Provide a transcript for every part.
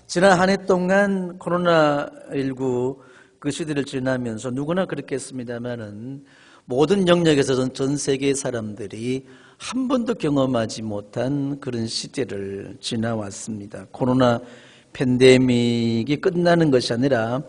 지난 한 해 동안 코로나19 그 시대를 지나면서 누구나 그렇겠습니다만은 모든 영역에서 전 세계 사람들이 한 번도 경험하지 못한 그런 시대를 지나왔습니다. 코로나 팬데믹이 끝나는 것이 아니라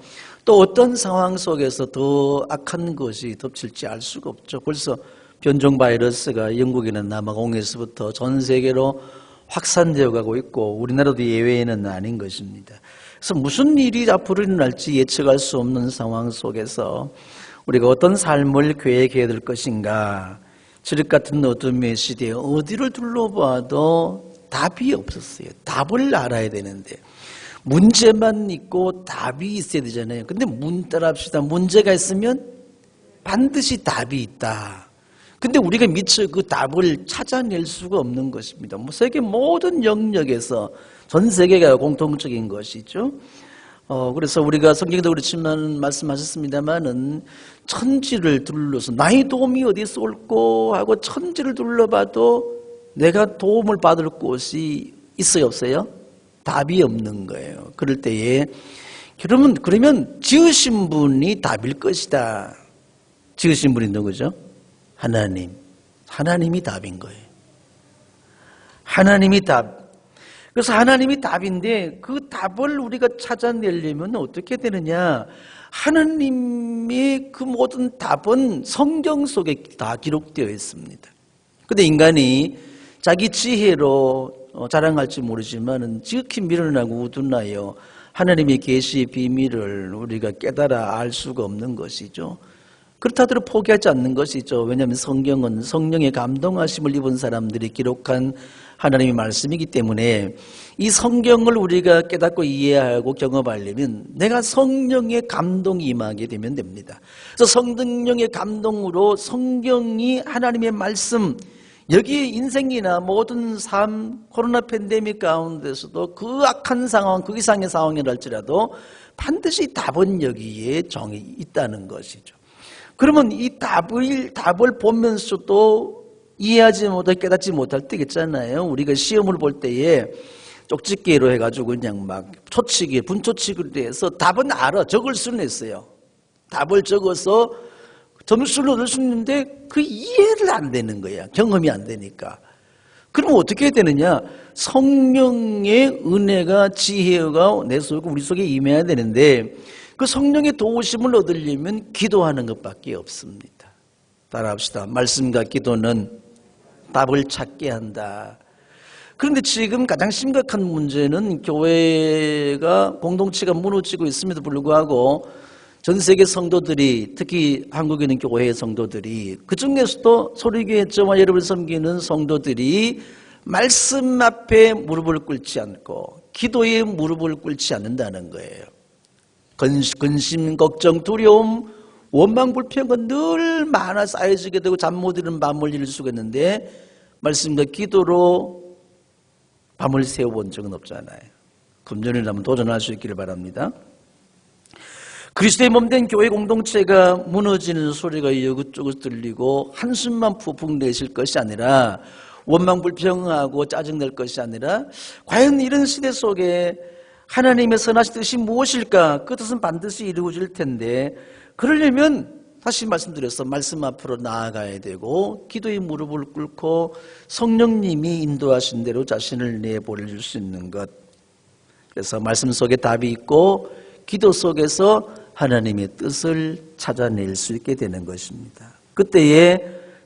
또 어떤 상황 속에서 더 악한 것이 덮칠지 알 수가 없죠. 벌써 변종 바이러스가 영국이나 남아공에서부터 전 세계로 확산되어 가고 있고 우리나라도 예외는 아닌 것입니다. 그래서 무슨 일이 앞으로 일어날지 예측할 수 없는 상황 속에서 우리가 어떤 삶을 계획해야 될 것인가, 지륵 같은 어둠의 시대에 어디를 둘러봐도 답이 없었어요. 답을 알아야 되는데 문제만 있고 답이 있어야 되잖아요. 근데 따라합시다. 문제가 있으면 반드시 답이 있다. 근데 우리가 미처 그 답을 찾아낼 수가 없는 것입니다. 세계 모든 영역에서 전 세계가 공통적인 것이죠. 그래서 우리가 성경도 그렇지만 말씀하셨습니다만은 천지를 둘러서 나의 도움이 어디서 올꼬 하고 천지를 둘러봐도 내가 도움을 받을 곳이 있어요, 없어요? 답이 없는 거예요. 그럴 때에 그러면 지으신 분이 답일 것이다. 지으신 분이 누구죠? 하나님이 답인 거예요. 하나님이 답. 그래서 하나님이 답인데 그 답을 우리가 찾아내려면 어떻게 되느냐? 하나님의 그 모든 답은 성경 속에 다 기록되어 있습니다. 그런데 인간이 자기 지혜로 자랑할지 모르지만 지극히 미련하고 우둔하여 하나님의 계시의 비밀을 우리가 깨달아 알 수가 없는 것이죠. 그렇다 하더라도 포기하지 않는 것이죠. 왜냐하면 성경은 성령의 감동하심을 입은 사람들이 기록한 하나님의 말씀이기 때문에 이 성경을 우리가 깨닫고 이해하고 경험하려면 내가 성령의 감동이 임하게 되면 됩니다. 그래서 성령의 감동으로 성경이 하나님의 말씀, 여기에 인생이나 모든 삶, 코로나 팬데믹 가운데서도 그 악한 상황, 그 이상의 상황이랄지라도 반드시 답은 여기에 정이 있다는 것이죠. 그러면 이 답을 보면서도 이해하지 못하고 깨닫지 못할 때 있잖아요. 우리가 시험을 볼 때에 쪽집게로 해가지고 그냥 막 분초치기를 해서 답은 알아. 적을 수는 있어요. 답을 적어서 점수를 얻을 수 있는데 그 이해를 안 되는 거야. 경험이 안 되니까. 그러면 어떻게 해야 되느냐? 성령의 은혜가 지혜가 내 속에 우리 속에 임해야 되는데 그 성령의 도우심을 얻으려면 기도하는 것밖에 없습니다. 따라합시다. 말씀과 기도는 답을 찾게 한다. 그런데 지금 가장 심각한 문제는 교회가 공동체가 무너지고 있음에도 불구하고 전 세계 성도들이 특히 한국에 있는 교회의 성도들이 그중에서도 소리교회 저와 여러분을 섬기는 성도들이 말씀 앞에 무릎을 꿇지 않고 기도에 무릎을 꿇지 않는다는 거예요. 근심, 걱정, 두려움, 원망, 불평은 늘 많아 쌓여지게 되고 잠 못 이루는 밤을 이룰 수가 있는데 말씀과 기도로 밤을 새워본 적은 없잖아요. 금전이라면 도전할 수 있기를 바랍니다. 그리스도의 몸된 교회 공동체가 무너지는 소리가 이곳저곳 들리고 한숨만 푹푹 내쉴 것이 아니라 원망 불평하고 짜증낼 것이 아니라 과연 이런 시대 속에 하나님의 선하신 뜻이 무엇일까? 그 뜻은 반드시 이루어질 텐데 그러려면 다시 말씀드려서 말씀 앞으로 나아가야 되고 기도의 무릎을 꿇고 성령님이 인도하신 대로 자신을 내보내줄 수 있는 것. 그래서 말씀 속에 답이 있고 기도 속에서 하나님의 뜻을 찾아낼 수 있게 되는 것입니다. 그때에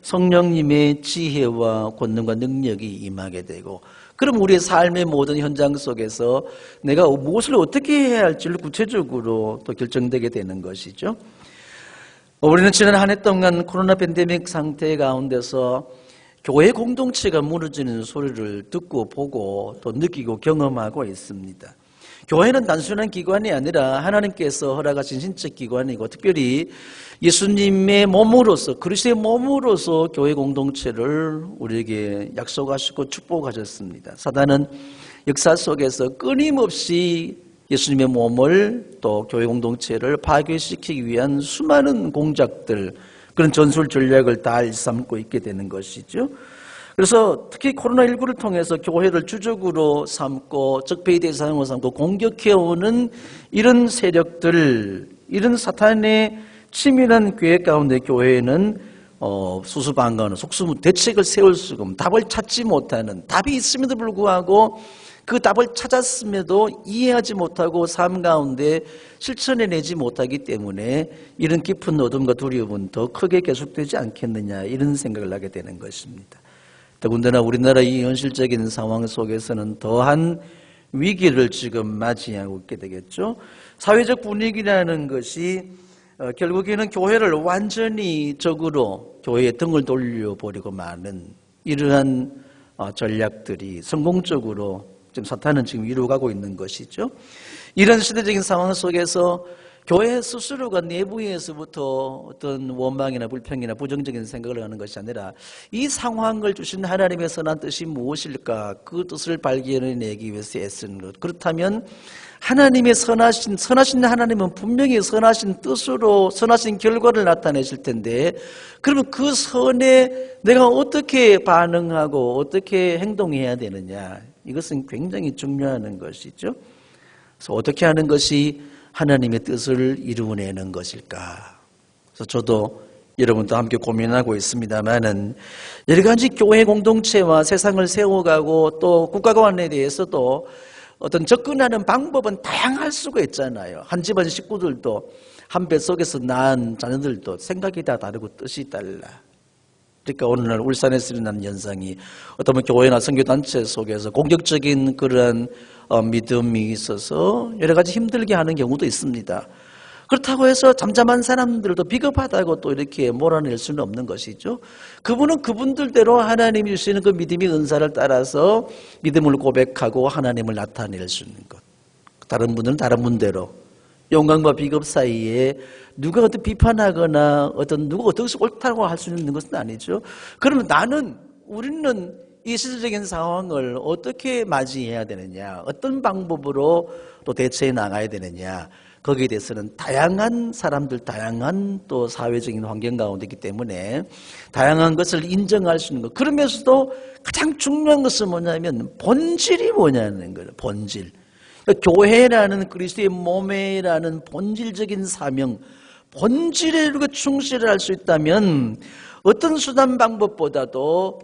성령님의 지혜와 권능과 능력이 임하게 되고 그럼 우리의 삶의 모든 현장 속에서 내가 무엇을 어떻게 해야 할지를 구체적으로 또 결정되게 되는 것이죠. 우리는 지난 한 해 동안 코로나 팬데믹 상태 가운데서 교회 공동체가 무너지는 소리를 듣고 보고 또 느끼고 경험하고 있습니다. 교회는 단순한 기관이 아니라 하나님께서 허락하신 신적 기관이고 특별히 예수님의 몸으로서 그리스도의 몸으로서 교회 공동체를 우리에게 약속하시고 축복하셨습니다. 사단은 역사 속에서 끊임없이 예수님의 몸을 또 교회 공동체를 파괴시키기 위한 수많은 공작들 그런 전술 전략을 다 일삼고 있게 되는 것이죠. 그래서 특히 코로나19를 통해서 교회를 주적으로 삼고 적폐의 대상으로 삼고 공격해오는 이런 세력들, 이런 사탄의 치밀한 계획 가운데 교회는 수수방관은 속수무 대책을 세울 수가 없는, 답을 찾지 못하는, 답이 있음에도 불구하고 그 답을 찾았음에도 이해하지 못하고 삶 가운데 실천해내지 못하기 때문에 이런 깊은 어둠과 두려움은 더 크게 계속되지 않겠느냐, 이런 생각을 하게 되는 것입니다. 더군다나 우리나라 이 현실적인 상황 속에서는 더한 위기를 지금 맞이하고 있게 되겠죠. 사회적 분위기라는 것이 결국에는 교회를 완전히 적으로 교회의 등을 돌려버리고 마는 이러한 전략들이 성공적으로 지금 사탄은 지금 이루어가고 있는 것이죠. 이런 시대적인 상황 속에서 교회 스스로가 내부에서부터 어떤 원망이나 불평이나 부정적인 생각을 하는 것이 아니라 이 상황을 주신 하나님의 선한 뜻이 무엇일까, 그 뜻을 발견해내기 위해서 애쓰는 것. 그렇다면 하나님의 선하신 하나님은 분명히 선하신 뜻으로 선하신 결과를 나타내실 텐데, 그러면 그 선에 내가 어떻게 반응하고 어떻게 행동해야 되느냐, 이것은 굉장히 중요한 것이죠. 그래서 어떻게 하는 것이 하나님의 뜻을 이루어내는 것일까? 그래서 저도 여러분도 함께 고민하고 있습니다만은 여러 가지 교회 공동체와 세상을 세워가고 또 국가관에 대해서도 어떤 접근하는 방법은 다양할 수가 있잖아요. 한 집안 식구들도 한 뱃속에서 낳은 자녀들도 생각이 다 다르고 뜻이 달라. 그러니까 오늘날 울산에서 일어난 현상이 어떤 교회나 선교단체 속에서 공격적인 그런 믿음이 있어서 여러 가지 힘들게 하는 경우도 있습니다. 그렇다고 해서 잠잠한 사람들도 비겁하다고 또 이렇게 몰아낼 수는 없는 것이죠. 그분은 그분들대로 하나님이 주시는 그 믿음의 은사를 따라서 믿음을 고백하고 하나님을 나타낼 수 있는 것. 다른 분들은 다른 분대로 영광과 비겁 사이에 누가 어떤 비판하거나 누가 어떻게 옳다고 할 수 있는 것은 아니죠. 그러면 우리는 이 시대적인 상황을 어떻게 맞이해야 되느냐, 어떤 방법으로 또 대처해 나가야 되느냐, 거기에 대해서는 다양한 사람들, 다양한 또 사회적인 환경 가운데 있기 때문에 다양한 것을 인정할 수 있는 것. 그러면서도 가장 중요한 것은 뭐냐면 본질이 뭐냐는 거예요. 본질. 교회라는 그리스도의 몸이라는 본질적인 사명, 본질에 우리가 충실을 할 수 있다면 어떤 수단 방법보다도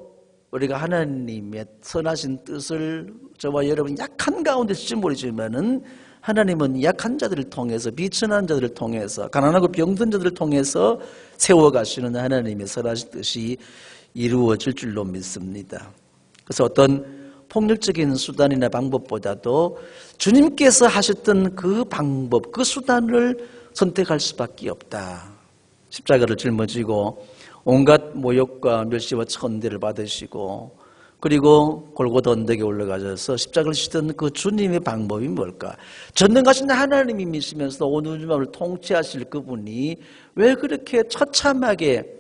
우리가 하나님의 선하신 뜻을 저와 여러분 약한 가운데 있을지 모르지만은 하나님은 약한 자들을 통해서, 비천한 자들을 통해서, 가난하고 병든 자들을 통해서 세워가시는 하나님의 선하신 뜻이 이루어질 줄로 믿습니다. 그래서 어떤 폭력적인 수단이나 방법보다도 주님께서 하셨던 그 방법, 그 수단을 선택할 수밖에 없다. 십자가를 짊어지고 온갖 모욕과 멸시와 천대를 받으시고 그리고 골고다 언덕에 올라가셔서 십자가를 지던 그 주님의 방법이 뭘까? 전능하신 하나님이시면서도 온 우주만을 통치하실 그분이 왜 그렇게 처참하게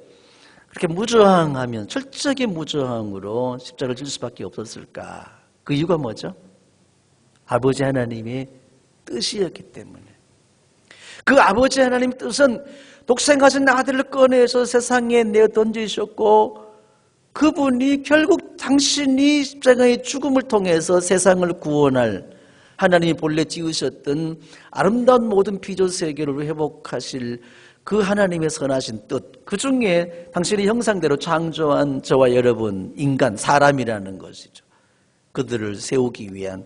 그렇게 무저항하면 철저하게 무저항으로 십자가를 질 수밖에 없었을까? 그 이유가 뭐죠? 아버지 하나님의 뜻이었기 때문에. 그 아버지 하나님 뜻은 독생하신 아들을 꺼내서 세상에 내어 던지셨고 그분이 결국 당신이 십자가의 죽음을 통해서 세상을 구원할 하나님이 본래 지으셨던 아름다운 모든 피조 세계를 회복하실 그 하나님의 선하신 뜻, 그 중에 당신의 형상대로 창조한 저와 여러분 인간, 사람이라는 것이죠. 그들을 세우기 위한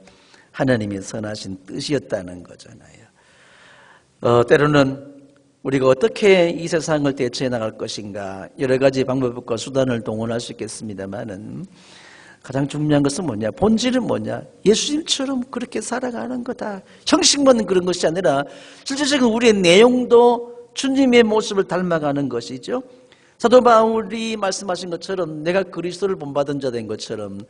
하나님의 선하신 뜻이었다는 거잖아요. 때로는 우리가 어떻게 이 세상을 대처해 나갈 것인가 여러 가지 방법과 수단을 동원할 수 있겠습니다만은 가장 중요한 것은 뭐냐? 본질은 뭐냐? 예수님처럼 그렇게 살아가는 거다. 형식만 그런 것이 아니라 실질적인 우리의 내용도 주님의 모습을 닮아가는 것이죠. 사도 바울이 말씀하신 것처럼 내가 그리스도를 본받은 자 된 것처럼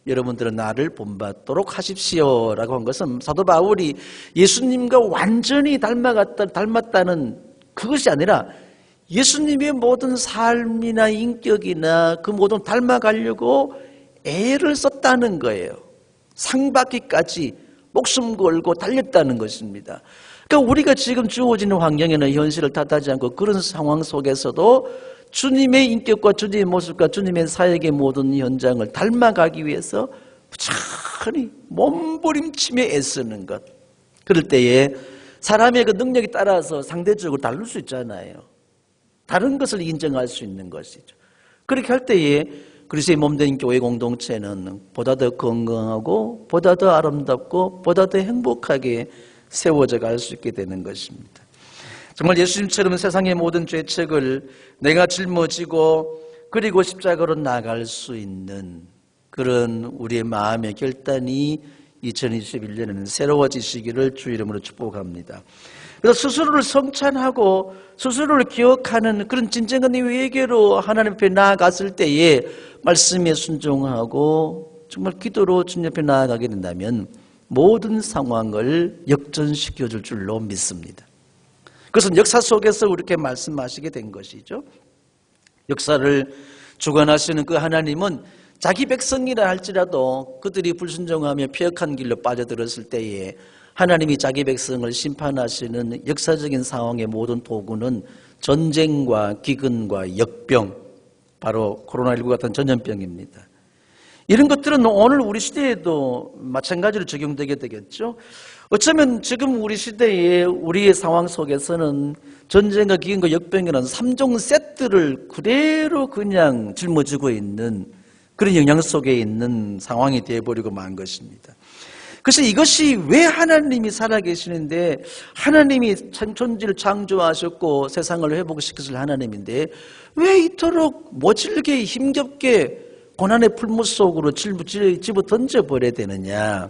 여러분들은 나를 본받도록 하십시오라고 한 것은 사도 바울이 예수님과 완전히 닮았다는 그것이 아니라 예수님의 모든 삶이나 인격이나 그 모든 닮아가려고 애를 썼다는 거예요. 상 받기까지 목숨 걸고 달렸다는 것입니다. 그러니까 우리가 지금 주어지는 환경에는 현실을 탓하지 않고 그런 상황 속에서도 주님의 인격과 주님의 모습과 주님의 사역의 모든 현장을 닮아가기 위해서 부지런히 몸부림치며 애쓰는 것. 그럴 때에 사람의 그 능력에 따라서 상대적으로 다를 수 있잖아요. 다른 것을 인정할 수 있는 것이죠. 그렇게 할 때에 그리스도의 몸된 교회 공동체는 보다 더 건강하고 보다 더 아름답고 보다 더 행복하게 세워져 갈 수 있게 되는 것입니다. 정말 예수님처럼 세상의 모든 죄책을 내가 짊어지고 그리고 십자가로 나갈 수 있는 그런 우리의 마음의 결단이 2021년에는 새로워지시기를 주 이름으로 축복합니다. 그래서 스스로를 성찬하고 스스로를 기억하는 그런 진정한 회개로 하나님 앞에 나아갔을 때에 말씀에 순종하고 정말 기도로 주님 앞에 나아가게 된다면 모든 상황을 역전시켜 줄 줄로 믿습니다. 그것은 역사 속에서 이렇게 말씀하시게 된 것이죠. 역사를 주관하시는 그 하나님은 자기 백성이라 할지라도 그들이 불순종하며 피역한 길로 빠져들었을 때에 하나님이 자기 백성을 심판하시는 역사적인 상황의 모든 도구는 전쟁과 기근과 역병, 바로 코로나19 같은 전염병입니다. 이런 것들은 오늘 우리 시대에도 마찬가지로 적용되게 되겠죠. 어쩌면 지금 우리 시대에 우리의 상황 속에서는 전쟁과 기근과 역병이라는 3종 세트를 그대로 그냥 짊어지고 있는 그런 영향 속에 있는 상황이 되어버리고 만 것입니다. 그래서 이것이 왜 하나님이 살아계시는데 하나님이 천지를 창조하셨고 세상을 회복시키실 하나님인데 왜 이토록 모질게 힘겹게 고난의 풀무 속으로 집어 던져버려야 되느냐.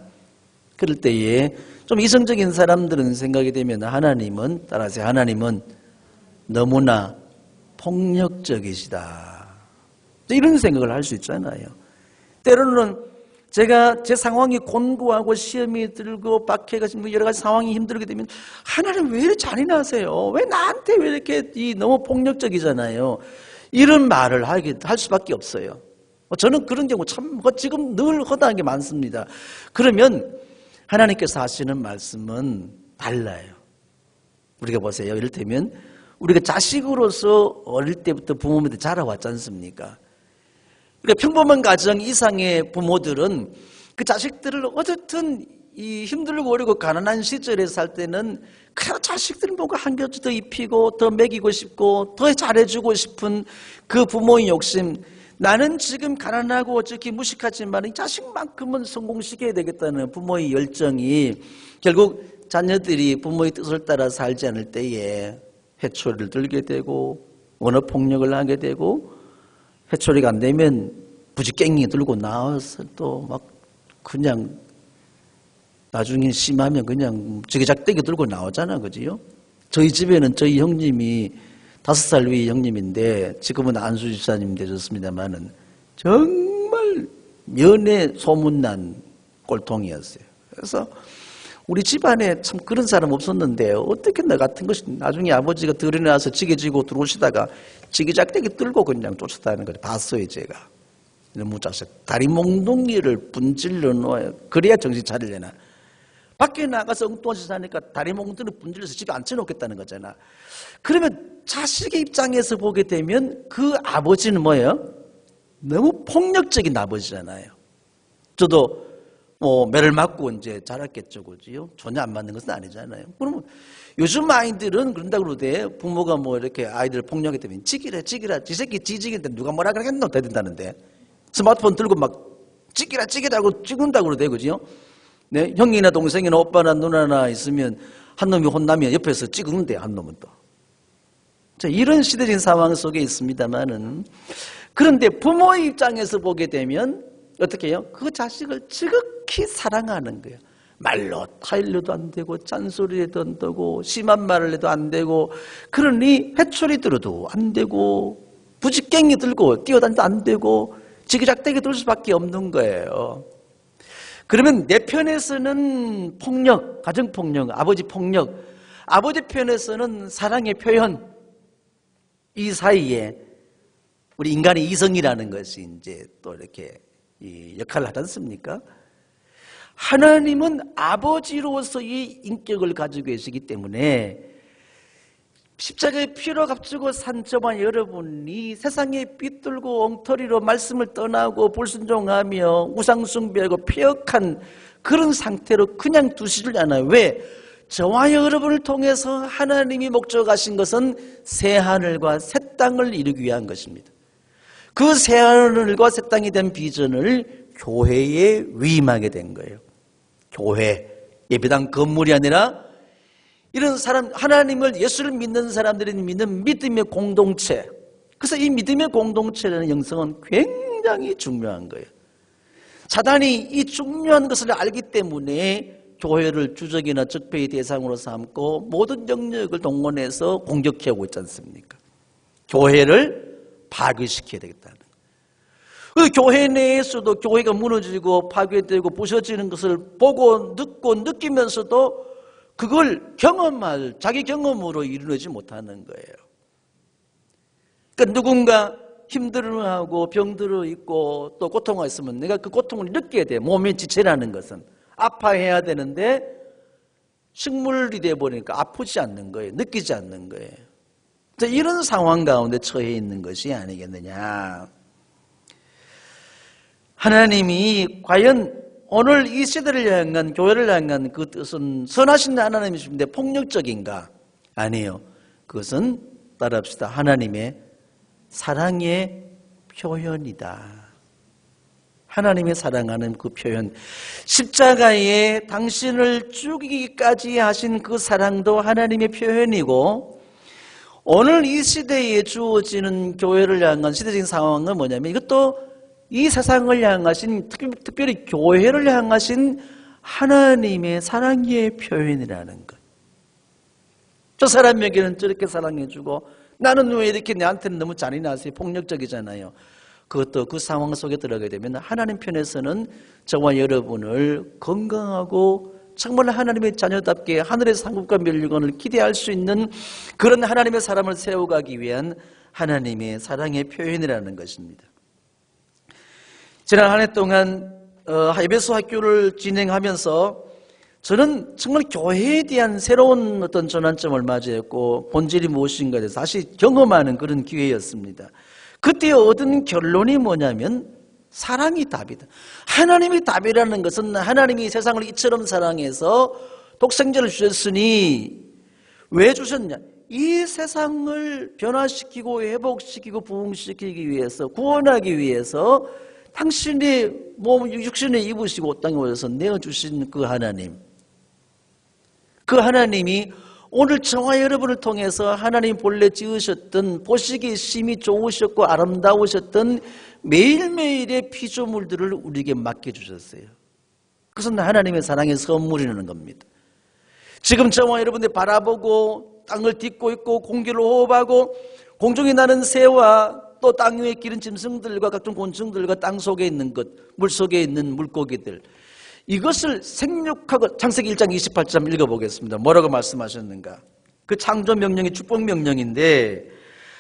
그럴 때에 좀 이성적인 사람들은 생각이 되면 하나님은 따라서 하나님은 너무나 폭력적이시다. 이런 생각을 할 수 있잖아요. 때로는 제가 제 상황이 곤고하고 시험이 들고 박해가 여러 가지 상황이 힘들게 되면 하나님 왜 이렇게 잔인하세요? 왜 나한테 왜 이렇게 너무 폭력적이잖아요. 이런 말을 할 수밖에 없어요. 저는 그런 경우 참 지금 늘 허다한 게 많습니다. 그러면 하나님께서 하시는 말씀은 달라요. 우리가 보세요. 이를테면 우리가 자식으로서 어릴 때부터 부모님한테 자라왔지 않습니까? 그러니까 평범한 가정 이상의 부모들은 그 자식들을 어쨌든 이 힘들고 어리고 가난한 시절에 살 때는 그 자식들을 뭔가 한 겹치 더 입히고 더 먹이고 싶고 더 잘해주고 싶은 그 부모의 욕심. 나는 지금 가난하고 어떻게 무식하지만 이 자식만큼은 성공시켜야 되겠다는 부모의 열정이 결국 자녀들이 부모의 뜻을 따라 살지 않을 때에 회초리를 들게 되고 언어폭력을 하게 되고 회초리가 안 되면 부지깽이 들고 나와서 또 막 그냥 나중에 심하면 그냥 지게작대기 들고 나오잖아, 그지요? 저희 집에는 저희 형님이 5살 위의 형님인데 지금은 안수 집사님 되셨습니다만은 정말 면에 소문난 꼴통이었어요. 그래서 우리 집안에 참 그런 사람 없었는데 어떻게 나 같은 것이 나중에 아버지가 들에 나와서 지게 지고 들어오시다가 지게작대기 들고 그냥 쫓아다니는 걸 봤어요, 제가. 너무 짜서 다리 몽둥이를 분질러 놓아요. 그래야 정신 차리려나. 밖에 나가서 엉뚱하게 사니까 다리 몽둥이를 분질러서 집에 앉혀놓겠다는 거잖아. 그러면 자식의 입장에서 보게 되면 그 아버지는 뭐예요? 너무 폭력적인 아버지잖아요. 저도 매를 맞고 이제 자랐겠죠, 그지요? 전혀 안 맞는 것은 아니잖아요. 그러면 요즘 아이들은 그런다고 그러대. 부모가 이렇게 아이들 폭력이 되면 지기라, 지 새끼 지지긴데 누가 뭐라 그러겠노? 대든다는데. 스마트폰 들고 막 찍기라 하고 찍는다고 그러대, 그지요? 네? 형이나 동생이나 오빠나 누나나 있으면 한 놈이 혼나면 옆에서 찍는데, 한 놈은 또. 자, 이런 시대적인 상황 속에 있습니다만은, 그런데 부모의 입장에서 보게 되면 어떻게 해요? 그 자식을 지극히 사랑하는 거예요. 말로 타일러도 안 되고 짠소리도 안 되고 심한 말을 해도 안 되고 그러니 회초리 들어도 안 되고 부지깽이 들고 뛰어다니도 안 되고 지그작대기 들 수밖에 없는 거예요. 그러면 내 편에서는 폭력, 가정폭력, 아버지 폭력, 아버지 편에서는 사랑의 표현, 이 사이에 우리 인간의 이성이라는 것이 이제 또 이렇게 이 역할을 하지 않습니까? 하나님은 아버지로서의 인격을 가지고 계시기 때문에 십자가의 피로 값주고 산 저와 여러분이 세상에 삐뚤고 엉터리로 말씀을 떠나고 불순종하며 우상숭배하고 폐역한 그런 상태로 그냥 두시질 않아요. 왜? 저와 여러분을 통해서 하나님이 목적하신 것은 새하늘과 새 땅을 이루기 위한 것입니다. 그 새하늘과 새 땅이 된 비전을 교회에 위임하게 된 거예요. 교회, 예배당 건물이 아니라 이런 사람, 하나님을, 예수를 믿는 사람들이 믿는 믿음의 공동체. 그래서 이 믿음의 공동체라는 형성은 굉장히 중요한 거예요. 사단이 이 중요한 것을 알기 때문에 교회를 주적이나 적폐의 대상으로 삼고 모든 영역을 동원해서 공격해오고 있지 않습니까? 교회를 파괴시켜야 되겠다는 거예요. 그래서 교회 내에서도 교회가 무너지고 파괴되고 부서지는 것을 보고 듣고 느끼면서도 그걸 자기 경험으로 이루지 못하는 거예요. 그러니까 누군가 힘들어하고 병들어 있고 또 고통가 있으면 내가 그 고통을 느껴야 돼. 몸의 지체라는 것은 아파해야 되는데 식물이 되어버리니까 아프지 않는 거예요. 느끼지 않는 거예요. 이런 상황 가운데 처해 있는 것이 아니겠느냐. 하나님이 과연 오늘 이 시대를 향한, 교회를 향한 그 뜻은 선하신 하나님이신데 폭력적인가? 아니에요. 그것은 따라합시다. 하나님의 사랑의 표현이다. 하나님의 사랑하는 그 표현. 십자가에 당신을 죽이기까지 하신 그 사랑도 하나님의 표현이고, 오늘 이 시대에 주어지는 교회를 향한 시대적인 상황은 뭐냐면 이것도 이 세상을 향하신, 특별히 교회를 향하신 하나님의 사랑의 표현이라는 것. 저 사람에게는 저렇게 사랑해주고 나는 왜 이렇게 내한테는 너무 잔인하세요? 폭력적이잖아요. 그것도 그 상황 속에 들어가게 되면 하나님 편에서는 저와 여러분을 건강하고 정말 하나님의 자녀답게 하늘의 상급과 멸류관을 기대할 수 있는 그런 하나님의 사람을 세워가기 위한 하나님의 사랑의 표현이라는 것입니다. 지난 한 해 동안 에베소 학교를 진행하면서 저는 정말 교회에 대한 새로운 어떤 전환점을 맞이했고 본질이 무엇인가에 대해서 다시 경험하는 그런 기회였습니다. 그때 얻은 결론이 뭐냐면 사랑이 답이다. 하나님이 답이라는 것은 하나님이 세상을 이처럼 사랑해서 독생자를 주셨으니 왜 주셨냐? 이 세상을 변화시키고 회복시키고 부흥시키기 위해서, 구원하기 위해서 당신이 몸 육신에 입으시고 땅에 오셔서 내어주신 그 하나님, 그 하나님이 오늘 저와 여러분을 통해서 하나님 본래 지으셨던 보시기에 심히 좋으셨고 아름다우셨던 매일매일의 피조물들을 우리에게 맡겨주셨어요. 그것은 하나님의 사랑의 선물이라는 겁니다. 지금 저와 여러분들이 바라보고 땅을 딛고 있고 공기를 호흡하고 공중에 나는 새와 또 땅 위에 기른 짐승들과 각종 곤충들과 땅 속에 있는 것, 물 속에 있는 물고기들, 이것을 생육하고, 창세기 1장 28절 읽어보겠습니다. 뭐라고 말씀하셨는가? 그 창조 명령이 축복 명령인데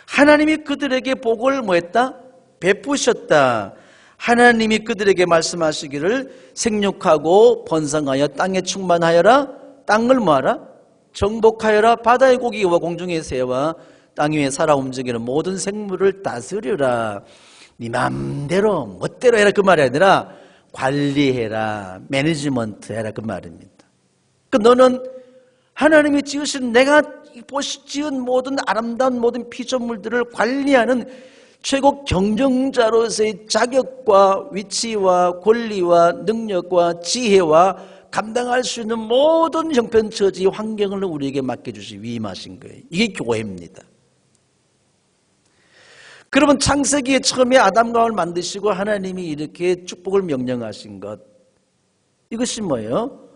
하나님이 그들에게 복을 뭐했다? 베푸셨다. 하나님이 그들에게 말씀하시기를 생육하고 번성하여 땅에 충만하여라. 땅을 뭐하라? 정복하여라. 바다의 고기와 공중의 새와 땅 위에 살아 움직이는 모든 생물을 다스려라. 네 맘대로 멋대로 해라 그 말이 아니라 관리해라, 매니지먼트 해라 그 말입니다. 그 너는 하나님이 지으신, 내가 지은 모든 아름다운 모든 피조물들을 관리하는 최고 경영자로서의 자격과 위치와 권리와 능력과 지혜와 감당할 수 있는 모든 형편처지 환경을 우리에게 맡겨주시 위임하신 거예요. 이게 교회입니다. 그러면 창세기에 처음에 아담과 하와를 만드시고 하나님이 이렇게 축복을 명령하신 것, 이것이 뭐예요?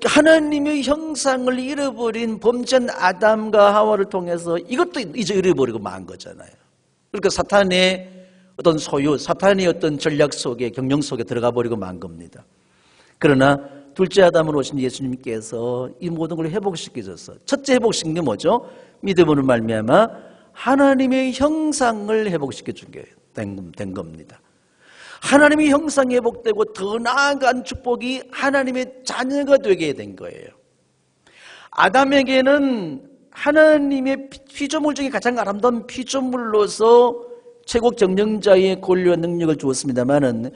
하나님의 형상을 잃어버린 범죄한 아담과 하와를 통해서 이것도 이제 잃어버리고 만 거잖아요. 그러니까 사탄의 어떤 소유, 사탄의 어떤 전략 속에, 경영 속에 들어가 버리고 만 겁니다. 그러나 둘째 아담으로 오신 예수님께서 이 모든 걸 회복시켜줘서, 첫째 회복시킨 게 뭐죠? 믿음으로 말미암아 하나님의 형상을 회복시켜 준 게 된 겁니다. 하나님의 형상이 회복되고 더 나아간 축복이 하나님의 자녀가 되게 된 거예요. 아담에게는 하나님의 피조물 중에 가장 아름다운 피조물로서 최고 경영자의 권리와 능력을 주었습니다마는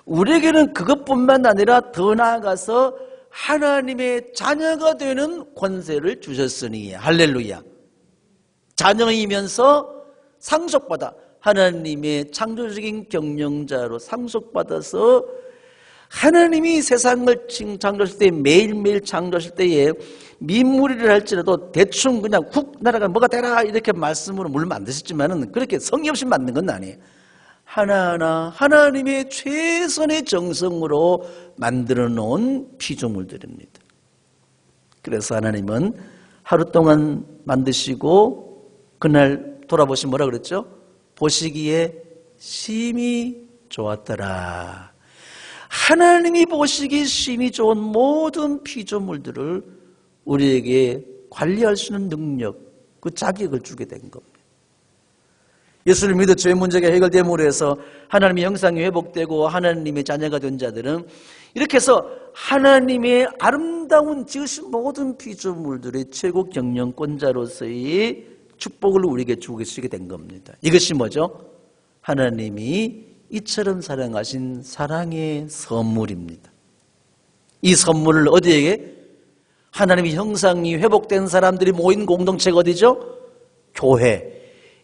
우리에게는 그것뿐만 아니라 더 나아가서 하나님의 자녀가 되는 권세를 주셨으니 할렐루야. 자녀이면서 상속받아 하나님의 창조적인 경영자로 상속받아서 하나님이 세상을 창조하실 때 매일매일 창조하실 때에 민무리를 할지라도 대충 그냥 훅 날아가 뭐가 되라 이렇게 말씀으로 물론 만드셨지만은 그렇게 성의 없이 만든 건 아니에요. 하나하나 하나님의 최선의 정성으로 만들어 놓은 피조물들입니다. 그래서 하나님은 하루 동안 만드시고 그날 돌아보시 뭐라 그랬죠? 보시기에 심히 좋았더라. 하나님이 보시기에 심히 좋은 모든 피조물들을 우리에게 관리할 수 있는 능력, 그 자격을 주게 된 겁니다. 예수를 믿어 죄 문제가 해결됨으로 해서 하나님의 형상이 회복되고 하나님의 자녀가 된 자들은 이렇게 해서 하나님의 아름다운 지으신 모든 피조물들의 최고 경영권자로서의 축복을 우리에게 주시게 된 겁니다. 이것이 뭐죠? 하나님이 이처럼 사랑하신 사랑의 선물입니다. 이 선물을 어디에게? 하나님의 형상이 회복된 사람들이 모인 공동체가 어디죠? 교회.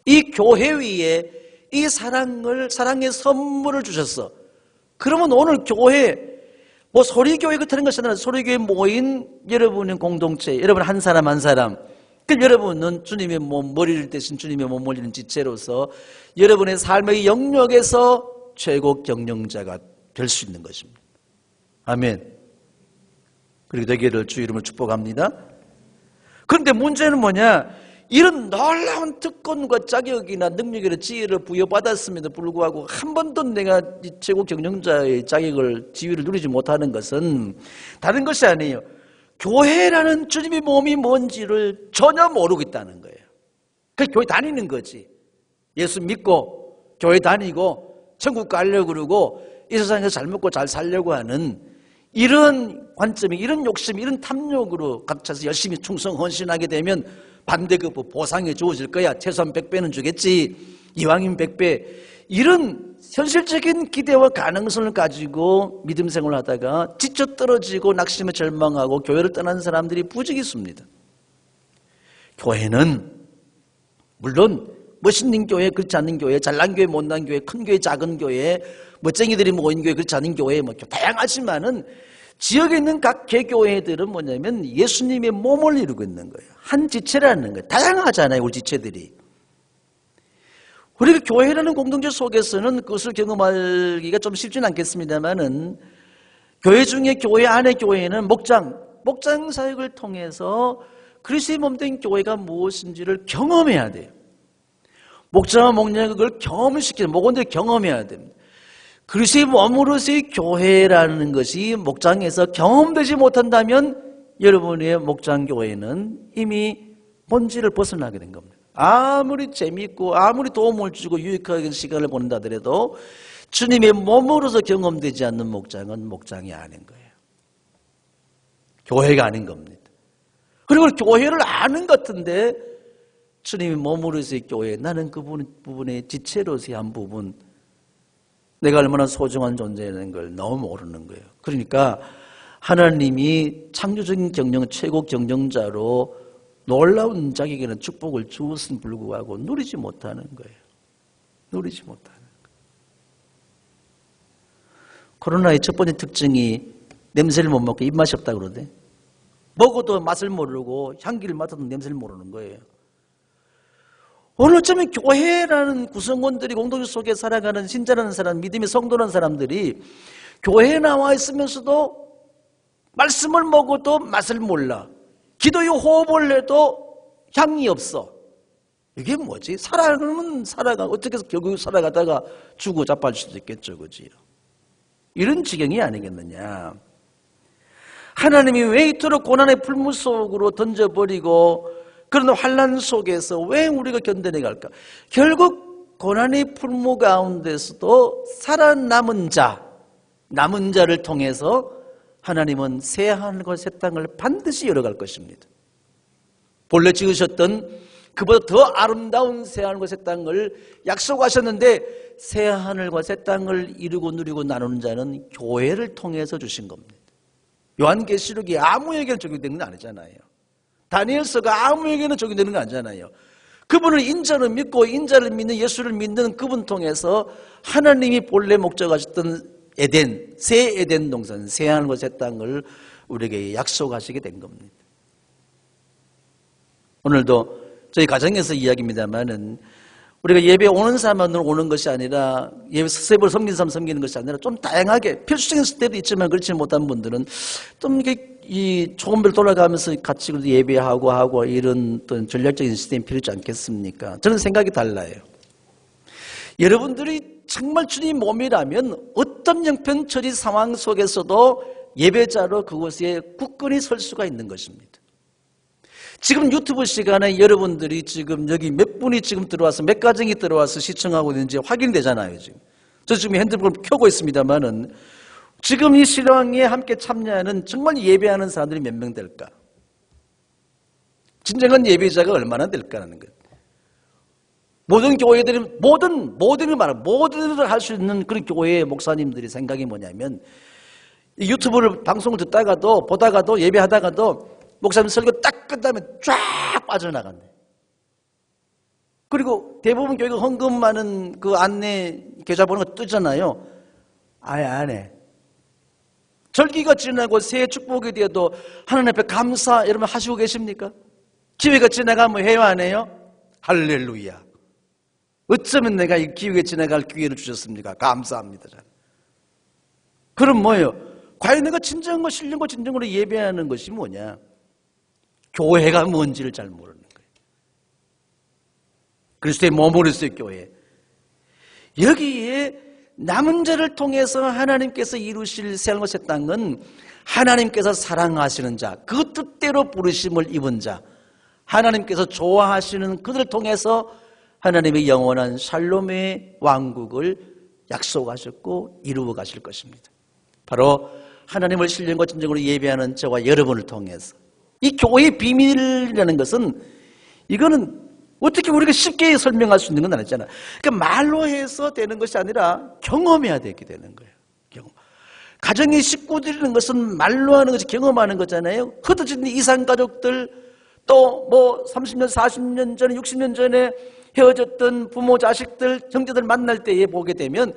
이 교회 위에 이 사랑의 선물을 주셨어. 그러면 오늘 교회, 뭐 소리교회 같은 것이 아니라 소리교회 모인 여러분의 공동체, 여러분 한 사람 한 사람, 그 여러분은 주님의 몸, 머리를 대신 주님의 몸 올리는 지체로서 여러분의 삶의 영역에서 최고 경영자가 될 수 있는 것입니다. 아멘. 그리고 되기를 주 이름으로 축복합니다. 그런데 문제는 뭐냐? 이런 놀라운 특권과 자격이나 능력이나 지혜를 부여받았음에도 불구하고 한 번도 내가 최고 경영자의 자격을, 지위를 누리지 못하는 것은 다른 것이 아니에요. 교회라는 주님의 몸이 뭔지를 전혀 모르고 있다는 거예요. 그래서 교회 다니는 거지. 예수 믿고 교회 다니고 천국 가려고 그러고 이 세상에서 잘 먹고 잘 살려고 하는 이런 관점이, 이런 욕심, 이런 탐욕으로 갇혀서 열심히 충성 헌신하게 되면 반대급부 보상이 주어질 거야. 최소한 100배는 주겠지. 이왕이면 100배. 이런 현실적인 기대와 가능성을 가지고 믿음 생활을 하다가 지쳐 떨어지고 낙심에 절망하고 교회를 떠나는 사람들이 부지기 있습니다. 교회는 물론 멋있는 교회, 그렇지 않은 교회, 잘난 교회, 못난 교회, 큰 교회, 작은 교회, 멋쟁이들이 모인 교회, 그렇지 않은 교회, 뭐 다양하지만은 지역에 있는 각 개교회들은 뭐냐면 예수님의 몸을 이루고 있는 거예요. 한 지체라는 거예요. 다양하잖아요, 우리 지체들이. 우리가 교회라는 공동체 속에서는 그것을 경험하기가 좀 쉽지는 않겠습니다만은 교회 중에 교회 안의 교회는 목장 사역을 통해서 그리스도의 몸된 교회가 무엇인지를 경험해야 돼요. 목자와 목녀가 그걸 경험시키는, 목원들이 경험해야 됩니다. 그리스도의 몸으로서의 교회라는 것이 목장에서 경험되지 못한다면 여러분의 목장교회는 이미 본질을 벗어나게 된 겁니다. 아무리 재미있고 아무리 도움을 주고 유익하게 시간을 보낸다 하더라도 주님의 몸으로서 경험되지 않는 목장은 목장이 아닌 거예요. 교회가 아닌 겁니다. 그리고 교회를 아는 것 같은데 주님의 몸으로서의 교회, 나는 그 부분의 지체로서의 한 부분, 내가 얼마나 소중한 존재라는 걸 너무 모르는 거예요. 그러니까 하나님이 창조적인 경영, 최고 경영자로 놀라운 자격에는 축복을 주었음 불구하고 누리지 못하는 거예요. 누리지 못하는 거예요. 코로나의 첫 번째 특징이 냄새를 못 맡고 입맛이 없다고 그러대. 먹어도 맛을 모르고 향기를 맡아도 냄새를 모르는 거예요. 오늘 어쩌면 교회라는 구성원들이 공동체 속에 살아가는 신자라는 사람, 믿음의 성도라는 사람들이 교회에 나와 있으면서도 말씀을 먹어도 맛을 몰라. 기도의 호흡을 해도 향이 없어. 이게 뭐지? 살아가면 어떻게 해서 결국 살아가다가 죽고 자빠질 수도 있겠죠, 그지? 이런 지경이 아니겠느냐. 하나님이 왜 이토록 고난의 풀무 속으로 던져버리고 그런 환난 속에서 왜 우리가 견뎌내야 할까? 결국 고난의 풀무 가운데서도 살아남은 남은 자를 통해서 하나님은 새 하늘과 새 땅을 반드시 열어갈 것입니다. 본래 지으셨던 그보다 더 아름다운 새하늘과 새 땅을 약속하셨는데 새하늘과 새 땅을 이루고 누리고 나누는 자는 교회를 통해서 주신 겁니다. 요한계시록이 아무에게나 적용되는 건 아니잖아요. 다니엘서가 아무에게나 적용되는 건 아니잖아요. 그분을 인자를 믿고 인자를 믿는 예수를 믿는 그분 통해서 하나님이 본래 목적하셨던 에덴, 새 에덴 동산, 새 하늘과 새 땅을 우리에게 약속하시게 된 겁니다. 오늘도 저희 가정에서 이야기입니다만은 우리가 예배 오는 사람만 오는 것이 아니라 예배 세벌 섬기는 사람 섬기는 것이 아니라 좀 다양하게 필수적인 때도 있지만 그렇지 못한 분들은 좀 이렇게 이 초음별 돌아가면서 같이 예배하고 이런 또 전략적인 시스템이 필요하지 않겠습니까? 저는 생각이 달라요. 여러분들이 정말 주님 몸이라면 어떤 형편처리 상황 속에서도 예배자로 그곳에 굳건히 설 수가 있는 것입니다. 지금 유튜브 시간에 여러분들이 지금 여기 몇 분이 지금 들어와서 몇 가정이 들어와서 시청하고 있는지 확인되잖아요. 지금 저 지금 핸드폰을 켜고 있습니다만은 지금 이 신앙에 함께 참여하는 정말 예배하는 사람들이 몇 명 될까? 진정한 예배자가 얼마나 될까라는 것. 모든 교회들이 모든 일을 할 수 있는 그런 교회의 목사님들이 생각이 뭐냐면 유튜브를 방송을 듣다가도 보다가도 예배하다가도 목사님 설교 딱 끝나면 쫙 빠져나간대. 그리고 대부분 교회가 헌금 많은 그 안내 계좌번호가 뜨잖아요. 아예 안 해. 절기가 지나고 새해 축복이 되어도 하나님 앞에 감사 여러분 하시고 계십니까? 기회가 지나가면 해요 안 해요? 할렐루야. 어쩌면 내가 이 기회가 지나갈 기회를 주셨습니까? 감사합니다. 그럼 뭐예요? 과연 내가 진정한 거 신령과 진정으로 예배하는 것이 뭐냐? 교회가 뭔지를 잘 모르는 거예요. 그리스도의 몸으로서의 교회. 여기에 남은 자를 통해서 하나님께서 이루실 새하늘과 새 땅은 하나님께서 사랑하시는 자, 그 뜻대로 부르심을 입은 자, 하나님께서 좋아하시는 그들을 통해서 하나님의 영원한 샬롬의 왕국을 약속하셨고 이루어 가실 것입니다. 바로 하나님을 신령과 진정으로 예배하는 저와 여러분을 통해서 이 교회의 비밀이라는 것은 이거는 어떻게 우리가 쉽게 설명할 수 있는 건 아니잖아. 그러니까 말로 해서 되는 것이 아니라 경험해야 되게 되는 거예요. 경험. 가정의 식구들이라는 것은 말로 하는 것이 경험하는 거잖아요. 흩어진 이산 가족들 또 뭐 30년, 40년 전에 60년 전에 헤어졌던 부모, 자식들, 형제들 만날 때에 보게 되면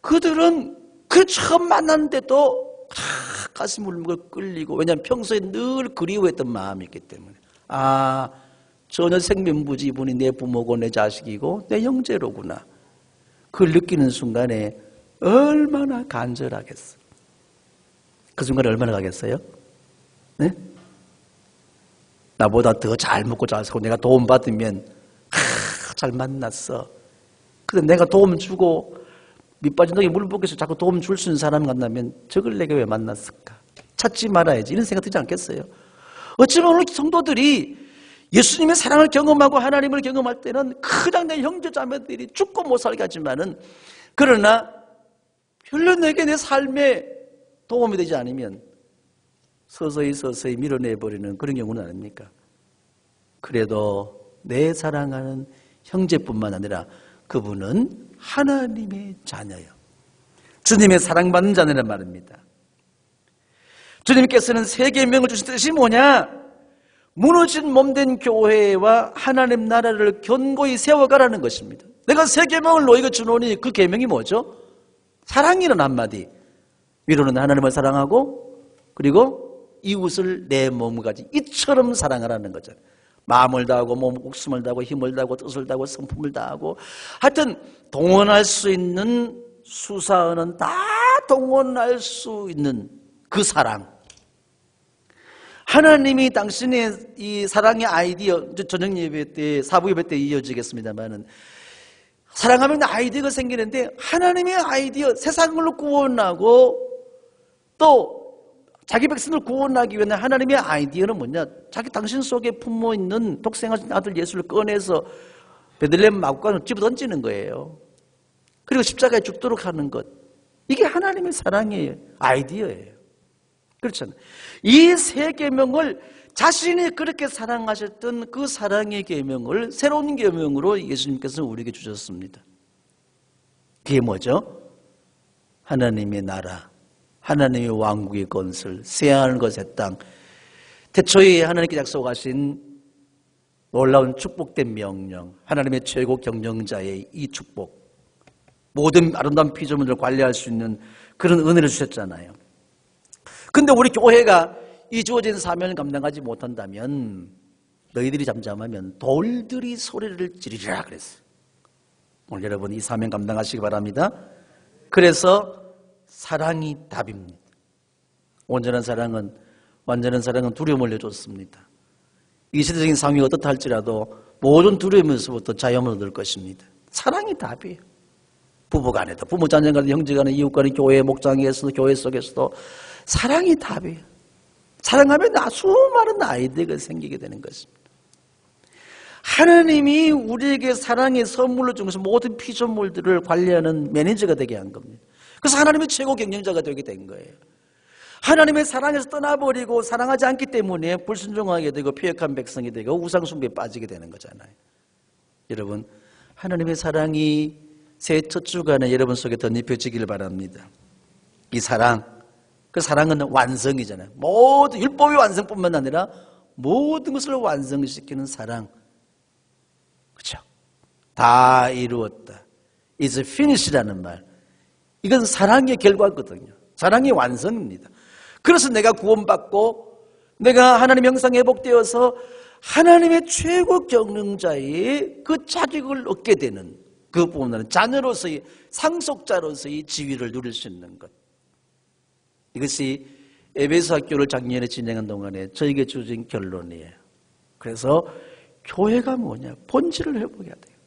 그들은 그 처음 만났는데도 가슴 울고 끌리고 왜냐하면 평소에 늘 그리워했던 마음이 있기 때문에 전혀 생면부지 이분이 내 부모고 내 자식이고 내 형제로구나. 그걸 느끼는 순간에 얼마나 간절하겠어. 그 순간에 얼마나 가겠어요? 네? 나보다 더 잘 먹고 잘 살고 내가 도움받으면 잘 만났어. 근데 내가 도움 주고 밑빠진 덕에 물 붓겠어 자꾸 도움 줄 수 있는 사람 만나면 저걸 내가 왜 만났을까? 찾지 말아야지. 이런 생각 들지 않겠어요? 어쩌면 오늘 성도들이 예수님의 사랑을 경험하고 하나님을 경험할 때는 그냥 내 형제 자매들이 죽고 못 살게 하지만은 그러나 별로 내게 내 삶에 도움이 되지 않으면 서서히 밀어내버리는 그런 경우는 아닙니까? 그래도 내 사랑하는 형제뿐만 아니라 그분은 하나님의 자녀예요. 주님의 사랑받는 자녀란 말입니다. 주님께서는 세 계명을 주신 뜻이 뭐냐? 무너진 몸된 교회와 하나님 나라를 견고히 세워가라는 것입니다. 내가 세 계명을 너희가 주노니 그 계명이 뭐죠? 사랑이라는 한마디. 위로는 하나님을 사랑하고 그리고 이웃을 내 몸과 같이 이처럼 사랑하라는 거잖아요. 마음을 다하고 목숨을 다하고 힘을 다하고 뜻을 다하고 성품을 다하고 하여튼 동원할 수 있는 수사어는 다 동원할 수 있는 그 사랑. 하나님이 당신의 이 사랑의 아이디어, 저녁 예배 때, 사부 예배 때 이어지겠습니다만은 사랑하면 아이디어가 생기는데 하나님의 아이디어, 세상을 구원하고 또 자기 백성을 구원하기 위한 하나님의 아이디어는 뭐냐? 당신 속에 품어 있는 독생하신 아들 예수를 꺼내서 베들레헴 마구간으로 집어던지는 거예요. 그리고 십자가에 죽도록 하는 것. 이게 하나님의 사랑이에요. 아이디어예요. 그렇잖아요. 이 세 계명을 자신이 그렇게 사랑하셨던 그 사랑의 계명을 새로운 계명으로 예수님께서 우리에게 주셨습니다. 그게 뭐죠? 하나님의 나라, 하나님의 왕국의 건설, 새하늘 것 새 땅. 태초에 하나님께 약속하신 놀라운 축복된 명령, 하나님의 최고 경영자의 이 축복, 모든 아름다운 피조물을 관리할 수 있는 그런 은혜를 주셨잖아요. 근데 우리 교회가 이 주어진 사명을 감당하지 못한다면 너희들이 잠잠하면 돌들이 소리를 지르리라 그랬어요. 오늘 여러분 이 사명 감당하시기 바랍니다. 그래서 사랑이 답입니다. 완전한 사랑은 두려움을 내줬습니다. 이 시대적인 상황이 어떻다 할지라도 모든 두려움에서부터 자유함을 얻을 것입니다. 사랑이 답이에요. 부부간에도, 부모 자녀간에도, 형제간에, 이웃간에, 교회 목장에서도, 교회 속에서도 사랑이 답이에요. 사랑하면 수많은 아이들이 생기게 되는 것입니다. 하나님이 우리에게 사랑의 선물로 주면서 모든 피조물들을 관리하는 매니저가 되게 한 겁니다. 그래서 하나님의 최고 경영자가 되게 된 거예요. 하나님의 사랑에서 떠나버리고 사랑하지 않기 때문에 불순종하게 되고 패역한 백성이 되고 우상숭배에 빠지게 되는 거잖아요. 여러분, 하나님의 사랑이 새 첫 주간에 여러분 속에 덧입혀지길 바랍니다. 이 사랑, 그 사랑은 완성이잖아요. 모든 율법의 완성뿐만 아니라 모든 것을 완성시키는 사랑. 그렇죠? 다 이루었다. It's finished라는 말. 이건 사랑의 결과거든요. 사랑의 완성입니다. 그래서 내가 구원받고 내가 하나님 형상에 회복되어서 하나님의 최고 경영자의 그 자격을 얻게 되는 그뿐만 자녀로서의 상속자로서의 지위를 누릴 수 있는 것. 이것이 에베소 학교를 작년에 진행한 동안에 저에게 주어진 결론이에요. 그래서 교회가 뭐냐? 본질을 회복해야 돼요.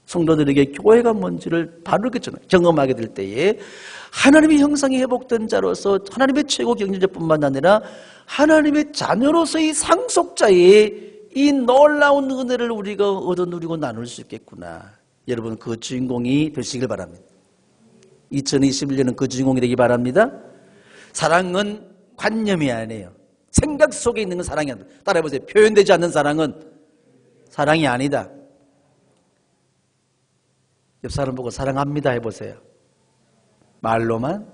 성도들에게 교회가 뭔지를 바르게 경험하게 될 때에 하나님의 형상이 회복된 자로서 하나님의 최고 경영자뿐만 아니라 하나님의 자녀로서의 상속자의 이 놀라운 은혜를 우리가 얻어 누리고 나눌 수 있겠구나. 여러분 그 주인공이 되시길 바랍니다. 2021년은 그 주인공이 되기 바랍니다. 사랑은 관념이 아니에요. 생각 속에 있는 건 사랑이 아니다. 따라해보세요. 표현되지 않는 사랑은 사랑이 아니다. 옆 사람 보고 사랑합니다 해보세요. 말로만?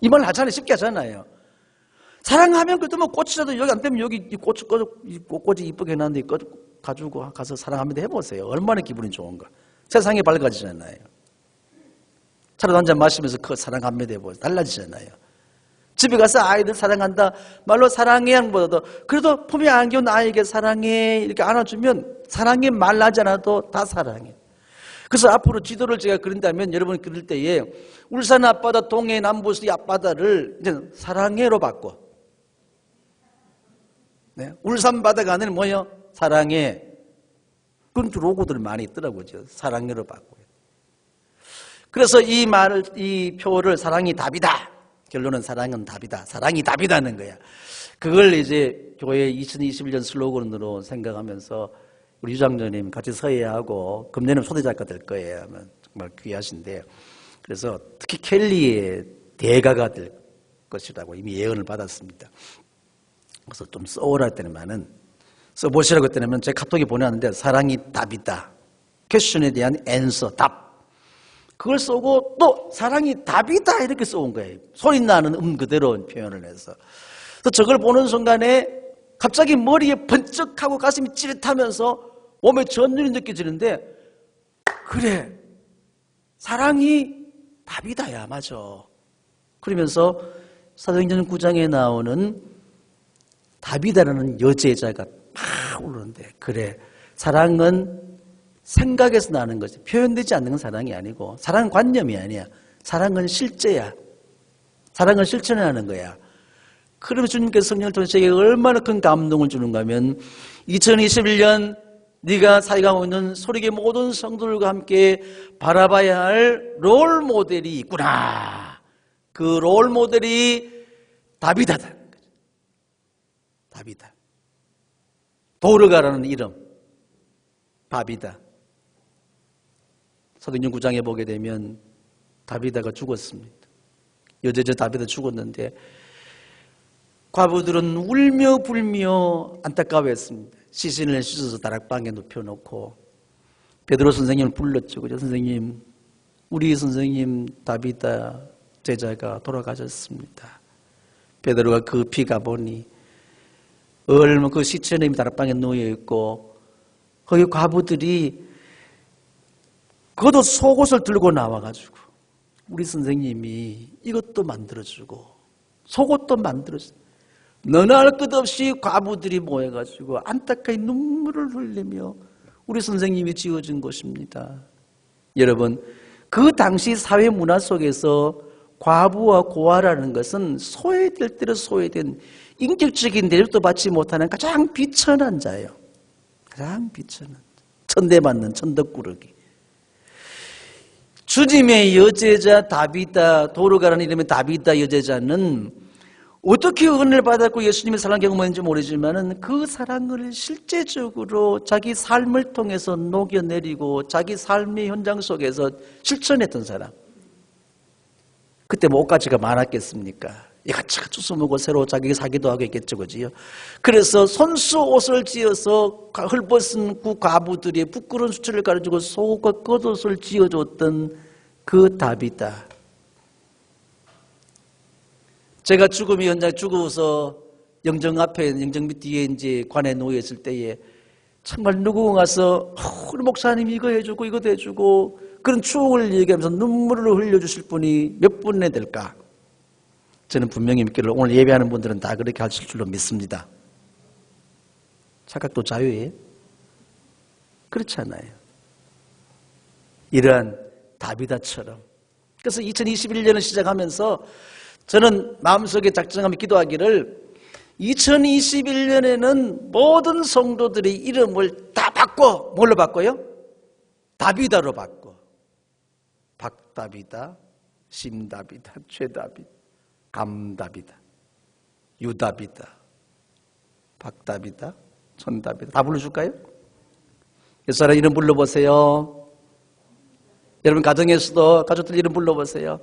이 말 하잖아요. 쉽게 하잖아요. 사랑하면 그래도 뭐 꽃이라도 여기 안 되면 여기 꽃이 이쁘게 해놨는데 가지고 가서 사랑합니다 해보세요. 얼마나 기분이 좋은가. 세상이 밝아지잖아요. 차라리 한잔 마시면서 그 사랑합니다 해보세요. 달라지잖아요. 집에 가서 아이들 사랑한다 말로 사랑해 하는보다도 그래도 품에 안겨온 아이에게 사랑해 이렇게 안아주면 사랑해 말하지 않아도 다 사랑해. 그래서 앞으로 지도를 제가 그린다면 여러분이 그릴 때에 울산 앞바다, 동해, 남부의 앞바다를 이제 사랑해로 바꿔. 네? 울산 바다가 아니라 뭐예요? 사랑해. 그런 로고들 많이 있더라고요. 사랑해로 바꿔요. 그래서 이 말을, 이 표를 사랑이 답이다. 결론은 사랑은 답이다. 사랑이 답이다는 거야. 그걸 이제 교회 2021년 슬로건으로 생각하면서 우리 유장로님 같이 서예하고 금년에 초대작가 될 거예요. 정말 귀하신데 그래서 특히 켈리의 대가가 될 것이라고 이미 예언을 받았습니다. 그래서 좀 써오라 했더니만은 써보시라고 했더니만 제가 카톡에 보내왔는데 사랑이 답이다. 퀘스천에 대한 앤서 답. 그걸 쓰고 또 사랑이 답이다 이렇게 써온 거예요. 소리 나는 그대로 표현을 해서. 그래서 저걸 보는 순간에 갑자기 머리에 번쩍하고 가슴이 찌릿하면서 몸에 전율이 느껴지는데 그래 사랑이 답이다야 맞아. 그러면서 사도행전 9장에 나오는 답이다라는 여제자가 막 오르는데 그래 사랑은 생각에서 나는 거지 표현되지 않는 건 사랑이 아니고 사랑은 관념이 아니야. 사랑은 실제야. 사랑을 실천하는 거야. 그러면 주님께서 성령을 통해서 제게 얼마나 큰 감동을 주는가 하면 2021년 네가 살아가고 있는 소리의 모든 성도들과 함께 바라봐야 할 롤 모델이 있구나. 그 롤 모델이 다비다다. 다비다. 도르가라는 이름. 다비다. 사도행전 9장에 보게 되면 다비다가 죽었습니다. 여제자 다비다 죽었는데 과부들은 울며 불며 안타까워했습니다. 시신을 씻어서 다락방에 눕혀놓고 베드로 선생님을 불렀죠. 그죠? 선생님, 우리 선생님 다비다 제자가 돌아가셨습니다. 베드로가 급히 가보니 얼마 그 시체는 다락방에 누워있고 거기 과부들이 그것도 속옷을 들고 나와가지고 우리 선생님이 이것도 만들어주고 속옷도 만들어주고 너나 할 것 없이 과부들이 모여가지고 안타까이 눈물을 흘리며 우리 선생님이 지어준 것입니다. 여러분, 그 당시 사회 문화 속에서 과부와 고아라는 것은 소외될 대로 소외된 인격적인 대접도 받지 못하는 가장 비천한 자예요. 가장 비천한 자. 천대받는 천덕꾸러기. 주님의 여제자 다비다, 도르가라는 이름의 다비다 여제자는 어떻게 은혜를 받았고 예수님의 사랑 경험했는지 모르지만 그 사랑을 실제적으로 자기 삶을 통해서 녹여내리고 자기 삶의 현장 속에서 실천했던 사람. 그때 뭐 옷가지가 많았겠습니까? 이것저것 주워먹고 새로 자기가 사기도 하고 있겠죠, 그지요? 그래서 손수 옷을 지어서 헐벗은 그 과부들이 부끄러운 수치를 가려주고 속옷과 겉옷을 지어줬던 그 다비다. 제가 죽음의 현장 죽어서 영정 앞에, 영정 밑 뒤에 이제 관에 놓여있을 때에 정말 누구가 가서 우리 목사님이 이거 해주고 이것도 해주고 그런 추억을 얘기하면서 눈물을 흘려주실 분이 몇 분에 될까? 저는 분명히 믿기를 오늘 예배하는 분들은 다 그렇게 하실 줄로 믿습니다. 착각도 자유예요? 그렇지 않아요. 이러한 다비다처럼. 그래서 2021년을 시작하면서 저는 마음속에 작정하며 기도하기를 2021년에는 모든 성도들의 이름을 다 바꿔 뭘로 바꿔요? 다비다로 바꿔. 박다비다, 심다비다, 최다비다, 감다비다, 유다비다, 박다비다, 천다비다. 다 불러줄까요? 옛사람 이름 불러보세요. 여러분 가정에서도 가족들 이름 불러보세요.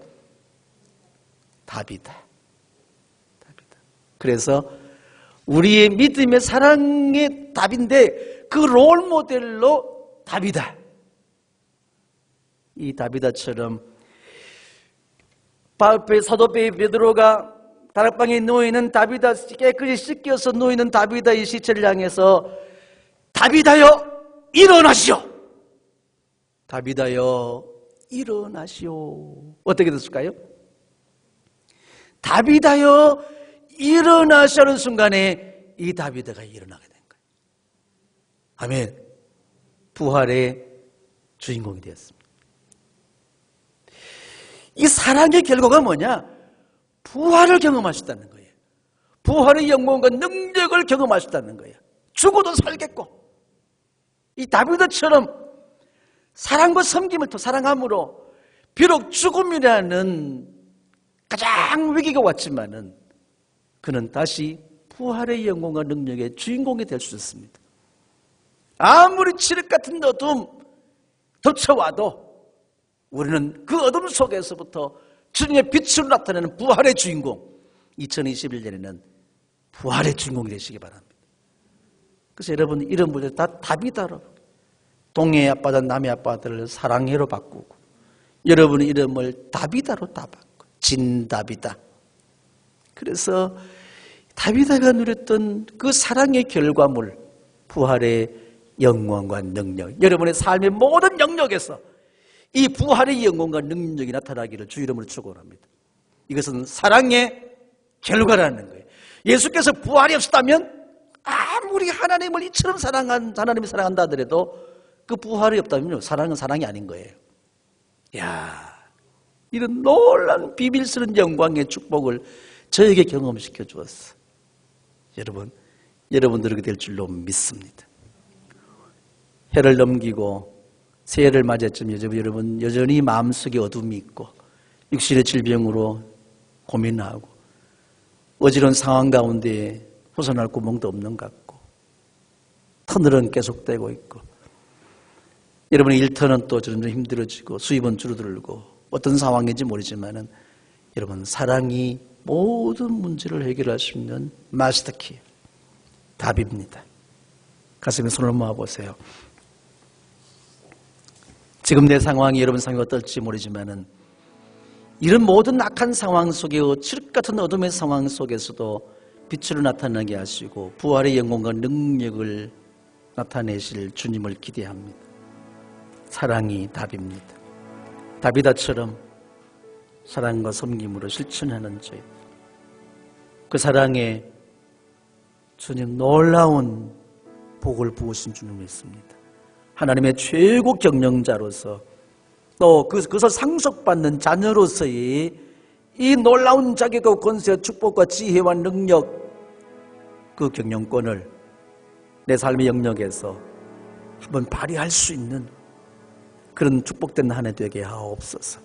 다비다. 다비다. 그래서 우리의 믿음의 사랑의 답인데 그 롤 모델로 다비다. 이 다비다처럼 사도 베드로가 다락방에 누워있는 다비다 깨끗이 씻겨서 누워있는 다비다의 시체를 향해서 다비다여 일어나시오. 다비다여 일어나시오. 어떻게 됐을까요? 다비다여 일어나시는 순간에 이 다비다가 일어나게 된 거예요. 아멘. 부활의 주인공이 되었습니다. 이 사랑의 결과가 뭐냐? 부활을 경험하셨다는 거예요. 부활의 영광과 능력을 경험하셨다는 거예요. 죽어도 살겠고 이 다비다처럼 사랑과 섬김을 더 사랑함으로 비록 죽음이라는 가장 위기가 왔지만은 그는 다시 부활의 영광과 능력의 주인공이 될 수 있습니다. 아무리 칠흑 같은 어둠 덮쳐와도 우리는 그 어둠 속에서부터 주님의 빛으로 나타내는 부활의 주인공 2021년에는 부활의 주인공이 되시기 바랍니다. 그래서 여러분 이런 분들 다 다비다로 동해의 아빠들 남의 아빠들을 사랑해로 바꾸고 여러분의 이름을 다비다로 다 바꾸고 진다비다. 그래서 다비다가 누렸던 그 사랑의 결과물 부활의 영광과 능력 여러분의 삶의 모든 영역에서 이 부활의 영광과 능력이 나타나기를 주 이름으로 축원합니다. 이것은 사랑의 결과라는 거예요. 예수께서 부활이 없었다면 아무리 하나님을 이처럼 하나님이 사랑한다 하더라도 그 부활이 없다면요 사랑은 사랑이 아닌 거예요. 이야, 이런 놀라운 비밀스러운 영광의 축복을 저에게 경험시켜 주었어. 여러분들에게 될 줄로 믿습니다. 해를 넘기고 새해를 맞이했지만 여러분 여전히 마음속에 어둠이 있고 육신의 질병으로 고민하고 어지러운 상황 가운데 벗어날 구멍도 없는 것 같고 터널은 계속되고 있고 여러분의 일터는 또 점점 힘들어지고 수입은 줄어들고 어떤 상황인지 모르지만은 여러분 사랑이 모든 문제를 해결할 수 있는 마스터키, 답입니다. 가슴에 손을 모아보세요. 지금 내 상황이 여러분 상황이 어떨지 모르지만은 이런 모든 악한 상황 속에 칠흑 같은 어둠의 상황 속에서도 빛으로 나타나게 하시고 부활의 영광과 능력을 나타내실 주님을 기대합니다. 사랑이 답입니다. 다비다처럼 사랑과 섬김으로 실천하는 저희, 그 사랑에 주님 놀라운 복을 부으신 줄을 믿습니다. 하나님의 최고 경영자로서 또 그것을 상속받는 자녀로서의 이 놀라운 자격과 권세와 축복과 지혜와 능력, 그 경영권을 내 삶의 영역에서 한번 발휘할 수 있는 그런 축복된 한 해 되게 하옵소서.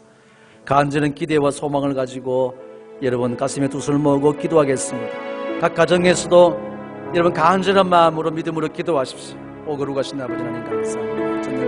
간절한 기대와 소망을 가지고 여러분 가슴에 두 손을 모으고 기도하겠습니다. 각 가정에서도 여러분 간절한 마음으로 믿음으로 기도하십시오. 오 거룩하신 아버지 하나님 감사합니다.